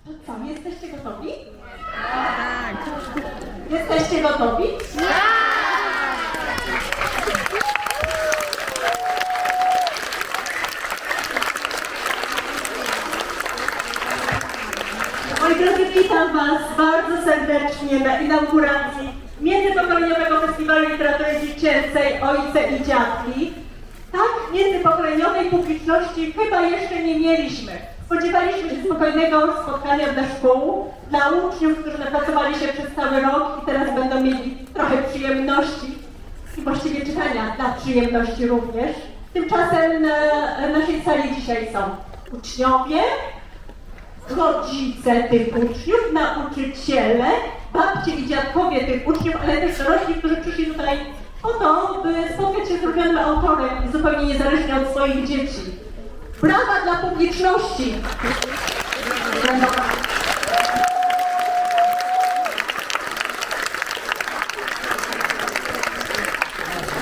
To co, jesteście gotowi? Tak. Jesteście gotowi? Moi drodzy, witam Was bardzo serdecznie na inauguracji Międzypokoleniowego Festiwalu Literatury Dziecięcej Ojce i Dziadki. Tak międzypokoleniowej publiczności chyba jeszcze nie mieliśmy. Spodziewaliśmy się spokojnego spotkania dla szkół, dla uczniów, którzy napracowali się przez cały rok i teraz będą mieli trochę przyjemności i właściwie czytania dla przyjemności również. Tymczasem na naszej sali dzisiaj są uczniowie, rodzice tych uczniów, nauczyciele, babcie i dziadkowie tych uczniów, ale też dorośli, którzy przyszli tutaj po to, by spotkać się z ulubionym autorem i zupełnie niezależnie od swoich dzieci. Brawa dla publiczności!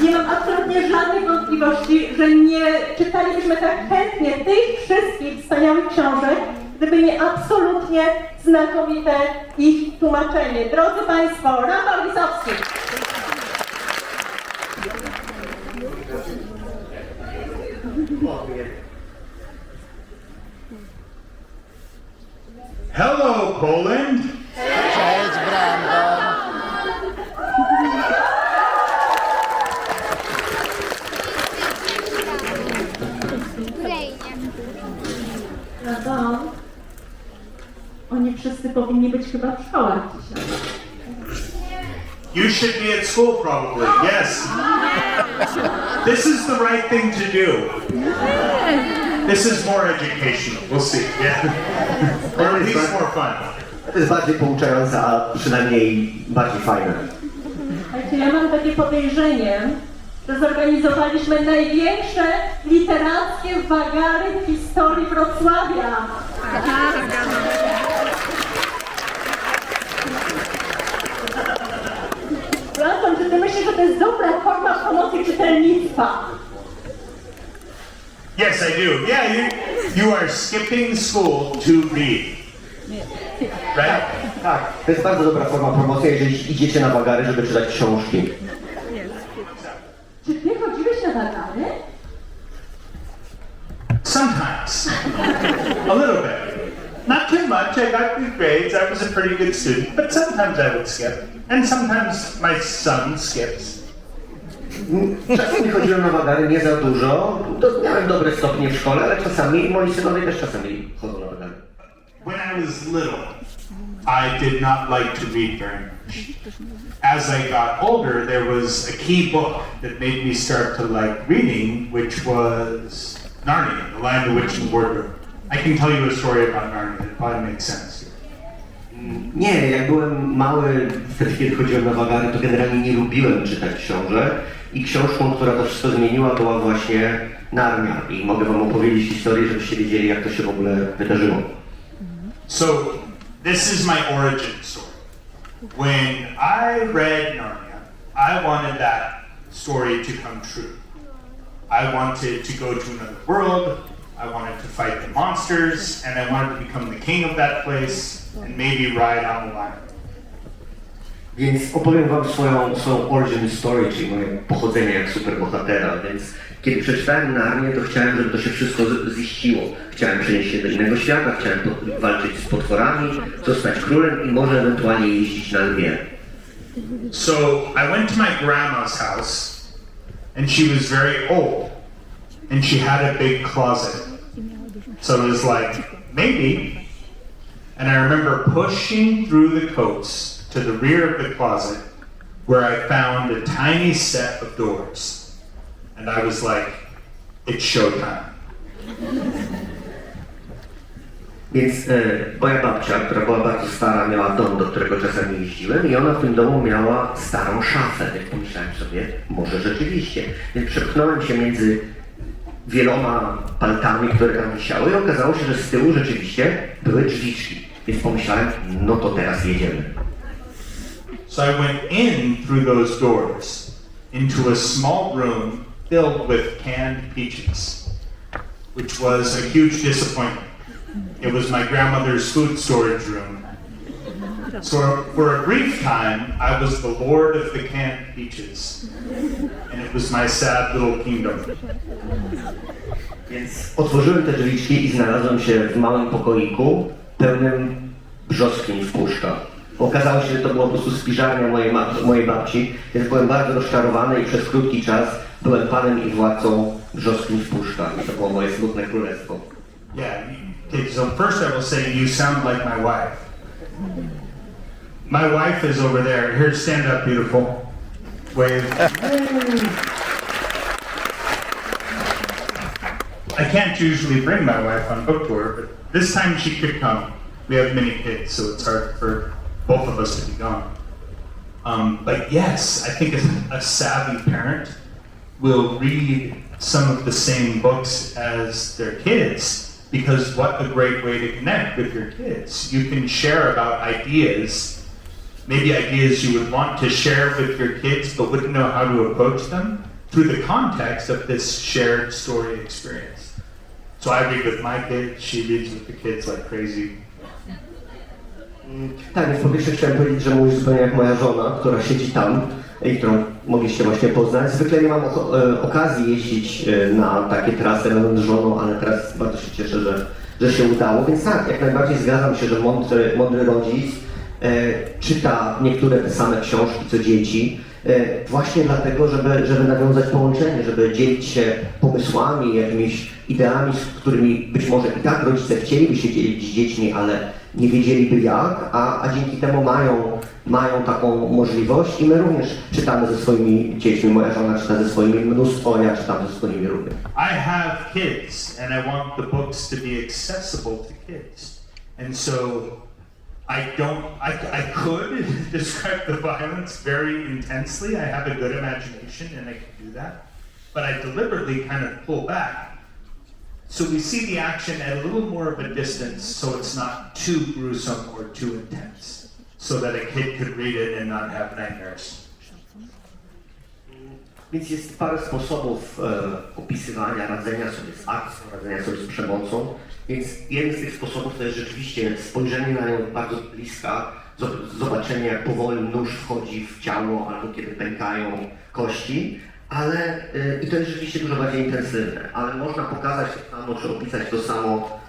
Nie mam absolutnie żadnych wątpliwości, że nie czytalibyśmy tak chętnie tych wszystkich wspaniałych książek, gdyby nie absolutnie znakomite ich tłumaczenie. Drodzy Państwo, Rafal Lisowski. Hello, Poland! Cześć, Brandon! Brandon, oni wszyscy powinni być chyba w szkołach dzisiaj. You should be at school, probably. Yes. This is the right thing to do. This is more educational. We'll see. Yeah. Or at least more fun. To jest bardziej pouczające, a przynajmniej bardziej fajne. Słuchajcie, ja mam takie podejrzenie, że zorganizowaliśmy największe literackie wagary w historii Wrocławia. Brandon, czy ty myślisz, że to jest dobra forma promocji czytelnictwa? Yes, I do. Yeah, you are skipping school to read. Right? Tak, to jest bardzo dobra forma promocji, jeżeli idziecie na wagary, żeby czytać książki. Czy ty chodziłeś na wagary? Sometimes. A little bit. Not too much. I got good grades. I was a pretty good student. But sometimes I would skip. And sometimes my son skips. Czasami chodziłem na wagary, nie za dużo. To miałem dobre stopnie w szkole, ale czasami moi synowie też czasami chodzą na wagary. When I was little, I did not like to read very much. As I got older, there was a key book that made me start to like reading, which was Narnia, The Land, the Witch, and the Wardrobe. I can tell you a story about Narnia, it probably makes sense. Nie, jak byłem mały, wtedy kiedy chodziłem na wagary, to generalnie nie lubiłem czytać książek. I książką, która to wszystko zmieniła, była właśnie Narnia. I mogę wam opowiedzieć historię, żebyście wiedzieli, jak to się w ogóle wydarzyło. So, this is my origin story. When I read Narnia, I wanted that story to come true. I wanted to go to another world, I wanted to fight the monsters, and I wanted to become the king of that place, and maybe ride on the lion. Więc opowiem wam swoją origin story, czyli moje pochodzenie jak superbohatera, więc kiedy przeczytałem Narnię, to chciałem, żeby to się wszystko ziściło. Chciałem przenieść się do innego świata, chciałem walczyć z potworami, zostać królem i może ewentualnie jeździć na lwie. So I went to my grandma's house, and she was very old, and she had a big closet. So it was like, maybe. And I remember pushing through the coats to the rear of the closet, where I found a tiny set of doors. And I was like, it's showtime. Więc moja babcia, która była bardzo stara, miała dom, do którego czasami jeździłem i ona w tym domu miała starą szafę, więc pomyślałem sobie, może rzeczywiście. Więc przepchnąłem się między wieloma paltami, które tam wisiały i okazało się, że z tyłu rzeczywiście były drzwiczki. Więc pomyślałem, no to teraz jedziemy. So I went in through those doors into a small room filled with canned peaches, which was a huge disappointment. It was my grandmother's food storage room. So for a brief time, I was the lord of the canned peaches. And it was my sad little kingdom. Więc otworzyłem te drzwiczki i znalazłem się w małym pokoiku pełnym brzoskwiń w puszkach. Okazało się, że to było po prostu spiżarnia mojej babci, więc byłem bardzo rozczarowany i przez krótki czas byłem panem i władcą brzoskwiń w puszkach. I to było moje smutne królestwo. Yeah, okay, so first I will say you sound like my wife. My wife is over there. Here, stand up, beautiful. Wave. I can't usually bring my wife on book tour, but this time she could come. We have many kids, so it's hard for both of us to be gone. But yes, I think a savvy parent will read some of the same books as their kids, because what a great way to connect with your kids. You can share about ideas, maybe ideas you would want to share with your kids but wouldn't know how to approach them through the context of this shared story experience. So I read with my kids, she reads with the kids like crazy. Tak, więc po pierwsze chciałem powiedzieć, że mówisz zupełnie jak moja żona, która siedzi tam i którą mogliście właśnie poznać. Zwykle nie mam okazji jeździć na takie trasy razem z żoną, ale teraz bardzo się cieszę, że się udało. Więc tak, jak najbardziej zgadzam się, że mądry rodzic czyta niektóre te same książki co dzieci, właśnie dlatego, żeby nawiązać połączenie, żeby dzielić się pomysłami, jakimiś ideami, z którymi być może i tak rodzice chcieliby się dzielić z dziećmi, ale nie wiedzieliby jak, a dzięki temu mają taką możliwość i my również czytamy ze swoimi dziećmi. Moja żona czyta ze swoimi mnóstwo, ja czytam ze swoimi również. I have kids and I want the books to be accessible to kids. And so I could describe the violence very intensely. I have a good imagination and I can do that. But I deliberately kind of pull back. So we see the action at a little more of a distance so it's not too gruesome or too intense. So that a kid could read it and not have nightmares. Więc jest parę sposobów opisywania, radzenia sobie z akcją, radzenia sobie z przemocą. Więc jeden z tych sposobów to jest rzeczywiście spojrzenie na nią bardzo bliska, zobaczenie jak powoli nóż wchodzi w ciało albo kiedy pękają kości, ale i to jest rzeczywiście dużo bardziej intensywne, ale można pokazać to samo czy opisać to samo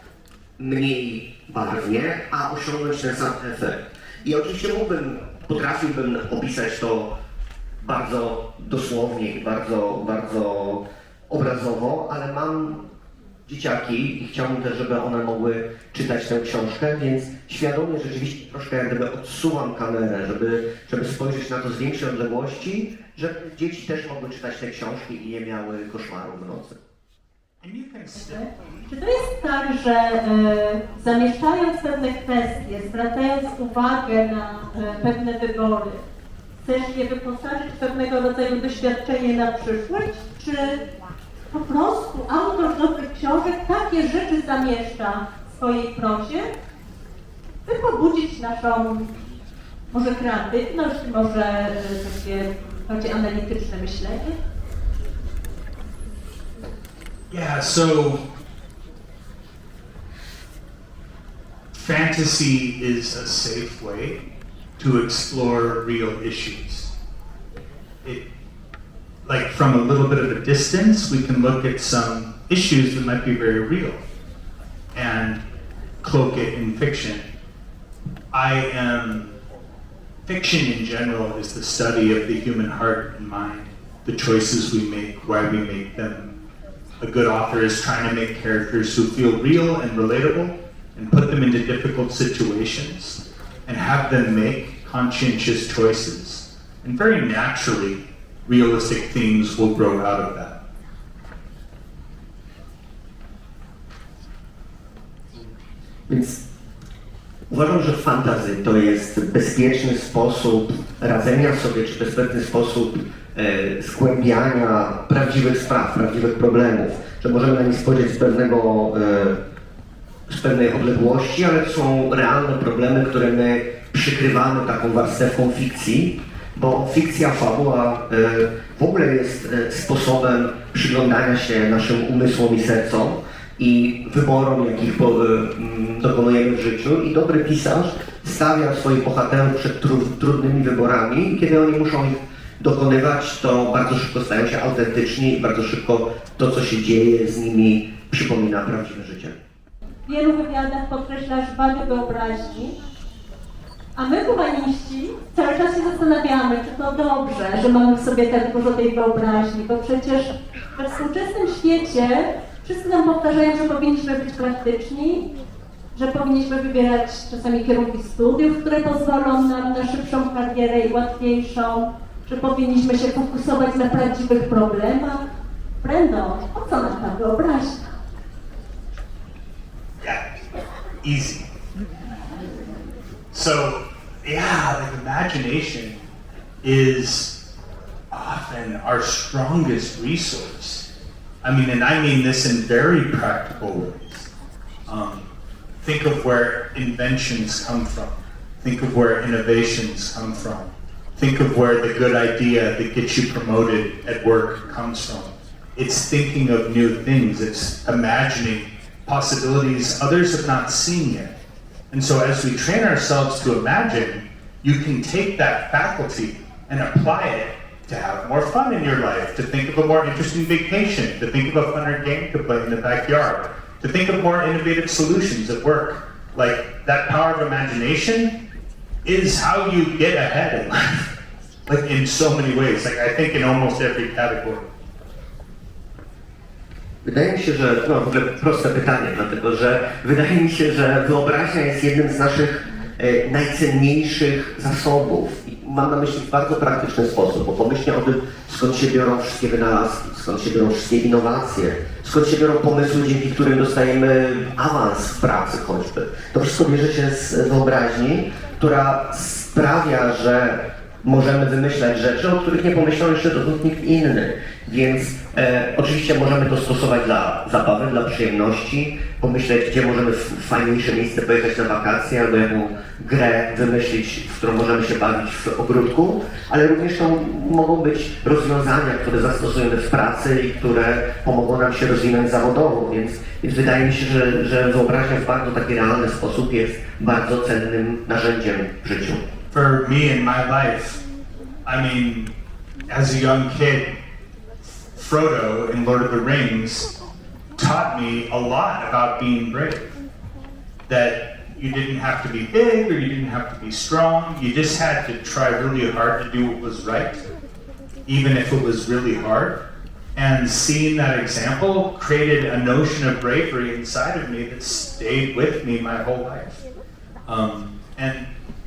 mniej barwnie, a osiągnąć ten sam efekt. I oczywiście potrafiłbym opisać to bardzo dosłownie i bardzo obrazowo, ale mam dzieciaki i chciałbym też, żeby one mogły czytać tę książkę, więc świadomie rzeczywiście troszkę jak gdyby odsuwam kamerę, żeby spojrzeć na to z większej odległości, żeby dzieci też mogły czytać te książki i nie miały koszmarów w nocy. Czy to jest tak, że zamieszczając pewne kwestie, zwracając uwagę na pewne wybory, chcesz je wyposażyć w pewnego rodzaju doświadczenie na przyszłość, czy po prostu autor nowych książek takie rzeczy zamieszcza w swojej prozie, by pobudzić naszą może kreatywność, może takie bardziej analityczne myślenie? Yeah, so fantasy is a safe way to explore real issues. Like from a little bit of a distance, we can look at some issues that might be very real and cloak it in fiction. Fiction in general is the study of the human heart and mind, the choices we make, why we make them. A good author is trying to make characters who feel real and relatable and put them into difficult situations and have them make conscientious choices. And very naturally, realistic themes will grow out of that. Więc uważam, że fantasy to jest bezpieczny sposób radzenia sobie, czy bezpieczny sposób zgłębiania prawdziwych spraw, prawdziwych problemów, że możemy na nich spojrzeć z pewnej odległości, ale to są realne problemy, które my przykrywamy taką warstewką fikcji, bo fikcja, fabuła w ogóle jest sposobem przyglądania się naszym umysłom i sercom i wyborom, jakich dokonujemy w życiu. I dobry pisarz stawia swoich bohaterów przed trudnymi wyborami i kiedy oni muszą ich dokonywać, to bardzo szybko stają się autentyczni i bardzo szybko to, co się dzieje z nimi, przypomina prawdziwe życie. W wielu wywiadach podkreślasz wagę wyobraźni, a my, humaniści, cały czas się zastanawiamy, czy to dobrze, że mamy w sobie tak dużo tej wyobraźni, bo przecież we współczesnym świecie wszyscy nam powtarzają, że powinniśmy być praktyczni, że powinniśmy wybierać czasami kierunki studiów, które pozwolą nam na szybszą karierę i łatwiejszą, że powinniśmy się fokusować na prawdziwych problemach. Brandon, po co nam ta wyobraźnia? Yeah, easy. So, yeah, like imagination is often our strongest resource. I mean this in very practical ways. Think of where inventions come from. Think of where innovations come from. Think of where the good idea that gets you promoted at work comes from. It's thinking of new things. It's imagining possibilities others have not seen yet. And so as we train ourselves to imagine, you can take that faculty and apply it to have more fun in your life, to think of a more interesting vacation, to think of a funner game to play in the backyard, to think of more innovative solutions at work. Like, that power of imagination is how you get ahead in life. Like, in so many ways. Like, I think in almost every category. Wydaje mi się, że, no w ogóle proste pytanie, dlatego że wydaje mi się, że wyobraźnia jest jednym z naszych najcenniejszych zasobów. I mam na myśli w bardzo praktyczny sposób, bo pomyślnie o tym, skąd się biorą wszystkie wynalazki, skąd się biorą wszystkie innowacje, skąd się biorą pomysły, dzięki którym dostajemy awans w pracy choćby. To wszystko bierze się z wyobraźni, która sprawia, że możemy wymyślać rzeczy, o których nie pomyślał jeszcze dotąd nikt inny. Więc oczywiście możemy to stosować dla zabawy, dla przyjemności, pomyśleć, gdzie możemy w fajniejsze miejsce pojechać na wakacje, albo jaką grę wymyślić, w którą możemy się bawić w ogródku, ale również to mogą być rozwiązania, które zastosujemy w pracy i które pomogą nam się rozwinąć zawodowo, więc wydaje mi się, że wyobraźnia w bardzo taki realny sposób jest bardzo cennym narzędziem w życiu. For me in my life, I mean, as a young kid, Frodo in Lord of the Rings taught me a lot about being brave. That you didn't have to be big or you didn't have to be strong. You just had to try really hard to do what was right, even if it was really hard. And seeing that example created a notion of bravery inside of me that stayed with me my whole life. And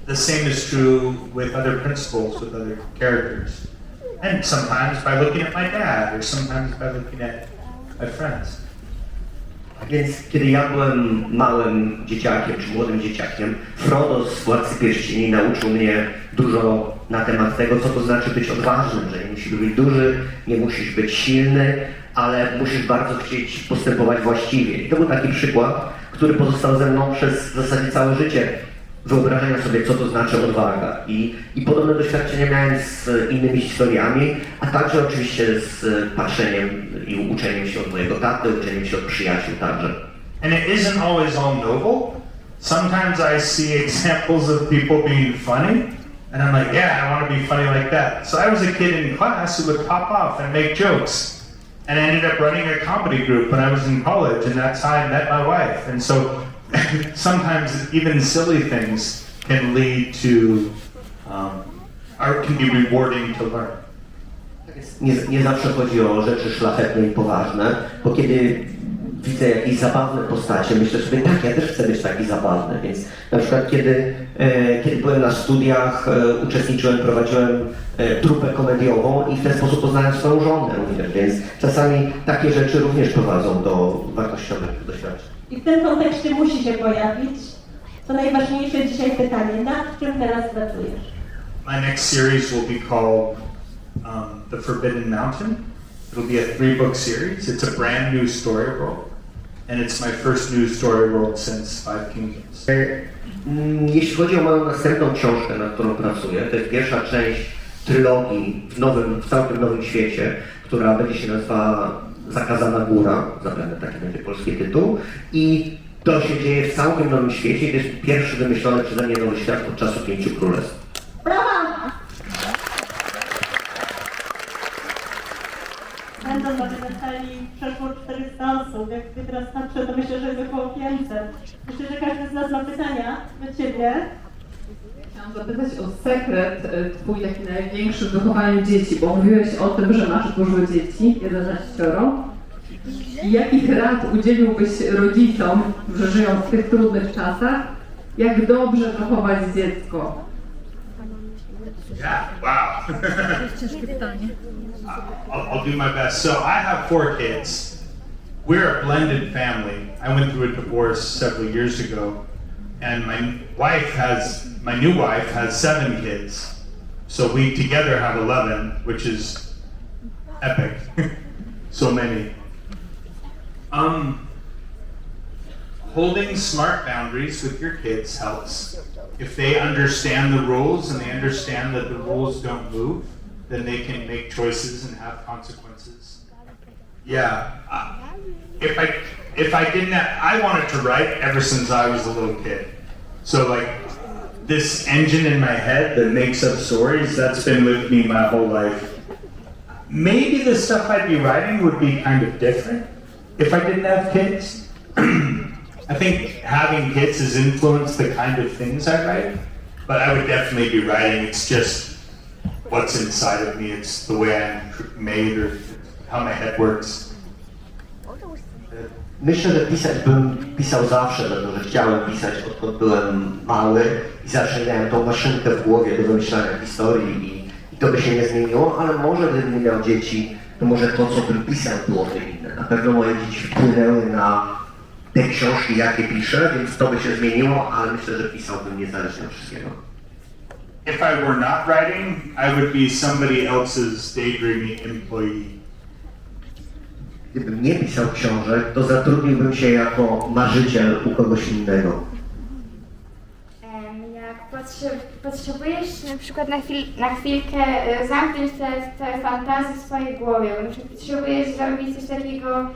the same is true with other principles, with other characters. And sometimes by looking at my dad, or sometimes by looking at my friends. Więc kiedy ja byłem małym dzieciakiem, czy młodym dzieciakiem, Frodo z Władcy Pierścieni nauczył mnie dużo na temat tego, co to znaczy być odważnym, że nie musisz być duży, nie musisz być silny, ale musisz bardzo chcieć postępować właściwie. I to był taki przykład, który pozostał ze mną przez w zasadzie całe życie. Wyobrażenia sobie, co to znaczy odwaga. I podobne doświadczenia miałem z innymi historiami, a także oczywiście z patrzeniem i uczeniem się od mojego taty, uczeniem się od przyjaciół także. And it isn't always all noble. Sometimes I see examples of people being funny, and I'm like, yeah, I want to be funny like that. So I was a kid in class who would pop off and make jokes. And I ended up running a comedy group when I was in college, and that's how I met my wife. And so sometimes even silly things can lead to, or can be rewarding to learn. Nie zawsze chodzi o rzeczy szlachetne i poważne, bo kiedy widzę jakieś zabawne postacie, myślę sobie, tak, ja też chcę być taki zabawny, więc na przykład kiedy byłem na studiach, uczestniczyłem, prowadziłem trupę komediową i w ten sposób poznałem swoją żonę również, więc czasami takie rzeczy również prowadzą do wartościowych doświadczeń. I w tym kontekście musi się pojawić to najważniejsze dzisiaj pytanie, nad czym teraz pracujesz? My next series will be called The Forbidden Mountain. It'll be a 3-book series. It's a brand new story world. And it's my first new story world since Five Kingdoms. Jeśli chodzi o moją następną książkę, nad którą pracuję, to jest pierwsza część trylogii w całkiem nowym świecie, która będzie się nazywała Zakazana góra, zapewne taki będzie polski tytuł. I to się dzieje w całkiem nowym świecie. To jest pierwszy wymyślony przeze mnie nowy świat od czasu 5 królestw. Brawa! Będą na tej sali przeszło 400 osób. Jak sobie teraz patrzę, to myślę, że jest około 500. Myślę, że każdy z nas ma pytania do Ciebie. Chciałam zapytać o sekret twój taki największy w wychowaniu dzieci, bo mówiłeś o tym, że masz dużo dzieci, 11. I jakich rad udzieliłbyś rodzicom, że żyją w tych trudnych czasach, jak dobrze wychować dziecko? Yeah, wow. I'll do my best. So I have 4 kids. We're a blended family. I went through a divorce several years ago, and my new wife has 7 kids. So we together have 11, which is epic. So many. Holding smart boundaries with your kids helps. If they understand the rules and they understand that the rules don't move, then they can make choices and have consequences. Yeah. If I didn't I wanted to write ever since I was a little kid. So like this engine in my head that makes up stories, that's been with me my whole life. Maybe the stuff I'd be writing would be kind of different if I didn't have kids. I think having kids has influenced the kind of things I write, but I would definitely be writing. It's just what's inside of me. It's the way I'm made or how my head works. Myślę, że pisać bym pisał zawsze, dlatego że chciałem pisać odkąd byłem mały i zawsze miałem tą maszynkę w głowie do wymyślania historii i to by się nie zmieniło, ale może gdybym nie miał dzieci, to może to, co bym pisał, byłoby inne. Na pewno moje dzieci wpłynęły na te książki, jakie piszę, więc to by się zmieniło, ale myślę, że pisałbym niezależnie od wszystkiego. If I were not writing, I would be somebody else's daydreaming employee. Gdybym nie pisał książek, to zatrudniłbym się jako marzyciel u kogoś innego. Jak potrzebujesz na przykład na chwilkę zamknąć te fantazje w swojej głowie, bo na przykład potrzebujesz zrobić coś takiego,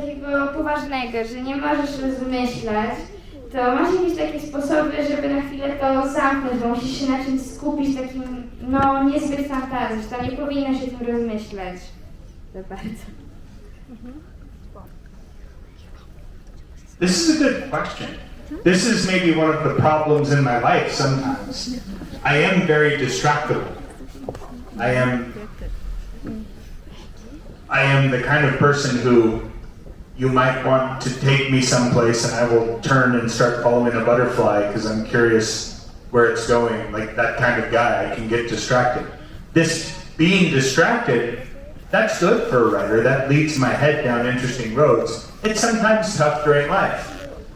takiego poważnego, że nie możesz rozmyślać, to masz jakieś takie sposoby, żeby na chwilę to zamknąć, bo musisz się na czymś skupić, takim, niezbyt fantazji, że tam nie powinno się tym rozmyślać za bardzo. This is a good question. This is maybe one of the problems in my life sometimes. I am very distractible. I am the kind of person who you might want to take me someplace and I will turn and start following a butterfly because I'm curious where it's going. Like that kind of guy, I can get distracted. This being distracted, that's good for a writer. That leads my head down interesting roads. It's sometimes tough during life.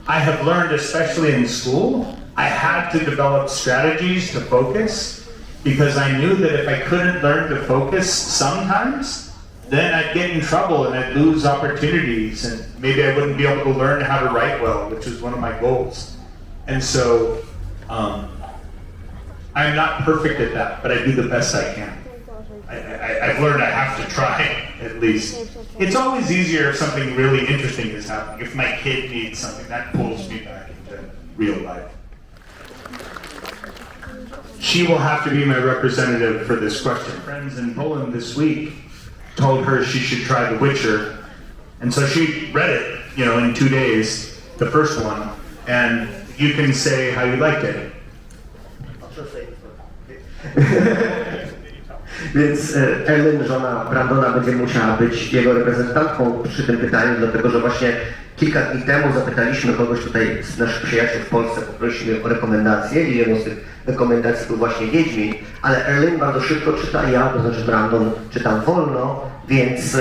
I have learned, especially in school, I had to develop strategies to focus because I knew that if I couldn't learn to focus sometimes, then I'd get in trouble and I'd lose opportunities and maybe I wouldn't be able to learn how to write well, which is one of my goals. And so I'm not perfect at that, but I do the best I can. I've learned I have to try, at least. It's always easier if something really interesting is happening. If my kid needs something, that pulls me back into real life. She will have to be my representative for this question. Friends in Poland this week told her she should try The Witcher. And so she read it, in 2 days, the first one, and you can say how you liked it. Więc Ellen, żona Brandona, będzie musiała być jego reprezentantką przy tym pytaniu, dlatego że właśnie kilka dni temu zapytaliśmy kogoś tutaj z naszych przyjaciół w Polsce, poprosiliśmy o rekomendacje i jedną z tych rekomendacji był właśnie Wiedźmin, ale Ellen bardzo szybko czyta, ja, to znaczy Brandon, czytam wolno, więc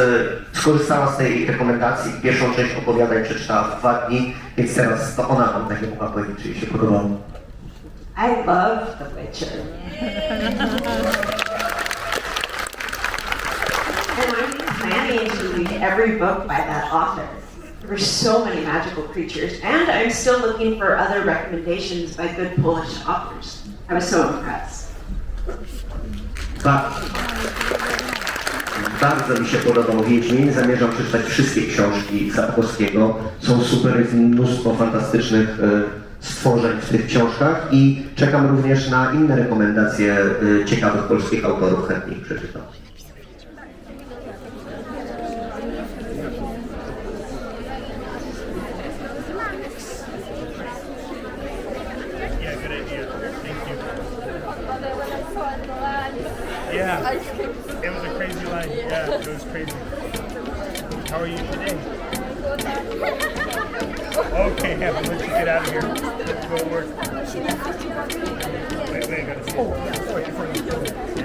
skorzystała z tej rekomendacji. Pierwszą część opowiadań przeczytała w 2 dni, więc teraz to ona nam takie mogła powiedzieć, czy jej się podobało. I love The Witcher. And I'm planning to read every book by that author. There were so many magical creatures, and I'm still looking for other recommendations by good Polish authors. I was so impressed. Bardzo mi się podobał Wiedźmin, zamierzam przeczytać wszystkie książki Sapkowskiego. Są super, jest mnóstwo fantastycznych stworzeń w tych książkach i czekam również na inne rekomendacje ciekawych polskich autorów, chętnie ich przeczytam. Yeah, it was a crazy line. Yeah, it was crazy. How are you today? Okay, have to let you get out of here. Let's go to work. Wait, I gotta see. Oh, yeah.